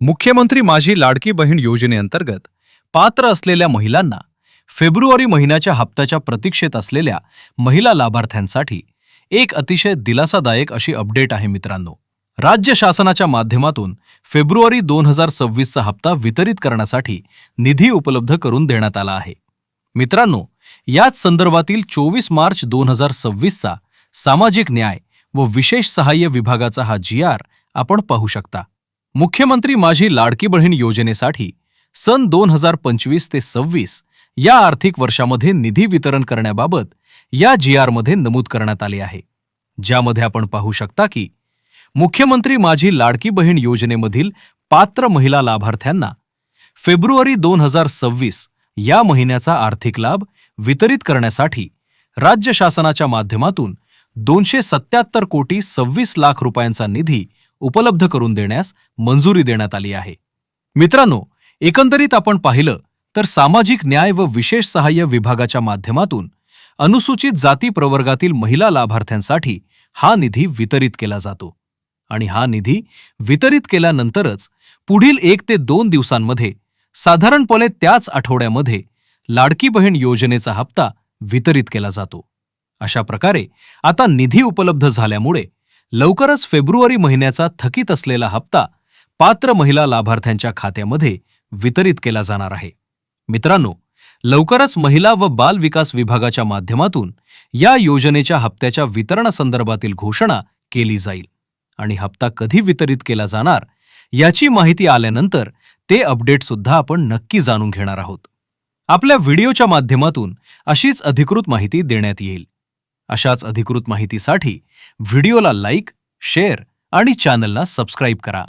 मुख्यमंत्री माझी लाडकी बहीण योजनेअंतर्गत पात्र असलेल्या महिलांना फेब्रुवारी महिन्याच्या हप्त्याच्या प्रतीक्षेत असलेल्या महिला लाभार्थ्यांसाठी एक अतिशय दिलासादायक अशी अपडेट आहे मित्रांनो. राज्य शासनाच्या माध्यमातून फेब्रुवारी 2026 चा हप्ता वितरित करण्यासाठी निधी उपलब्ध करून देण्यात आला आहे. मित्रांनो, याच संदर्भातील 24 मार्च 2026 चा सामाजिक न्याय व विशेष सहाय्य विभागाचा हा GR आपण पाहू शकता. मुख्यमंत्री माझी लाडकी बहीण योजनेसाठी सन 2025 ते 26 या आर्थिक वर्षामध्ये निधी वितरण करण्याबाबत या GR मध्ये नमूद करण्यात आले आहे, ज्यामध्ये आपण पाहू शकता की मुख्यमंत्री माझी लाडकी बहीण योजनेमधील पात्र महिला लाभार्थ्यांना फेब्रुवारी 2026 या महिन्याचा आर्थिक लाभ वितरित करण्यासाठी राज्य शासनाच्या माध्यमातून 277 कोटी 26 लाख रुपयांचा निधी उपलब्ध करून देण्यास मंजुरी देण्यात आली आहे. मित्रांनो, एकंदरीत आपण पाहिलं तर सामाजिक न्याय व विशेष सहाय्य विभागाच्या माध्यमातून अनुसूचित जाती प्रवर्गातील महिला लाभार्थ्यांसाठी हा निधी वितरित केला जातो आणि हा निधी वितरित केल्यानंतरच पुढील 1 ते 2 दिवसांमध्ये साधारणपणे त्याच आठवड्यामध्ये लाडकी बहीण योजनेचा हप्ता वितरित केला जातो. अशा प्रकारे आता निधी उपलब्ध झाल्यामुळे लवकरच फेब्रुवारी महिन्याचा थकीत असलेला हप्ता पात्र महिला लाभार्थ्यांच्या खात्यामध्ये वितरित केला जाणार आहे. मित्रांनो, लवकरच महिला व बाल विकास विभागाच्या माध्यमातून या योजनेच्या हप्त्याच्या वितरणासंदर्भातील घोषणा केली जाईल आणि हप्ता कधी वितरित केला जाणार याची माहिती आल्यानंतर ते अपडेट सुद्धा आपण नक्की जाणून घेणार आहोत. आपल्या व्हिडिओच्या माध्यमातून अशीच अधिकृत माहिती देण्यात येईल. अशाच अधिकृत माहितीसाठी व्हिडिओला लाईक, शेअर आणि चॅनलला सबस्क्राईब करा.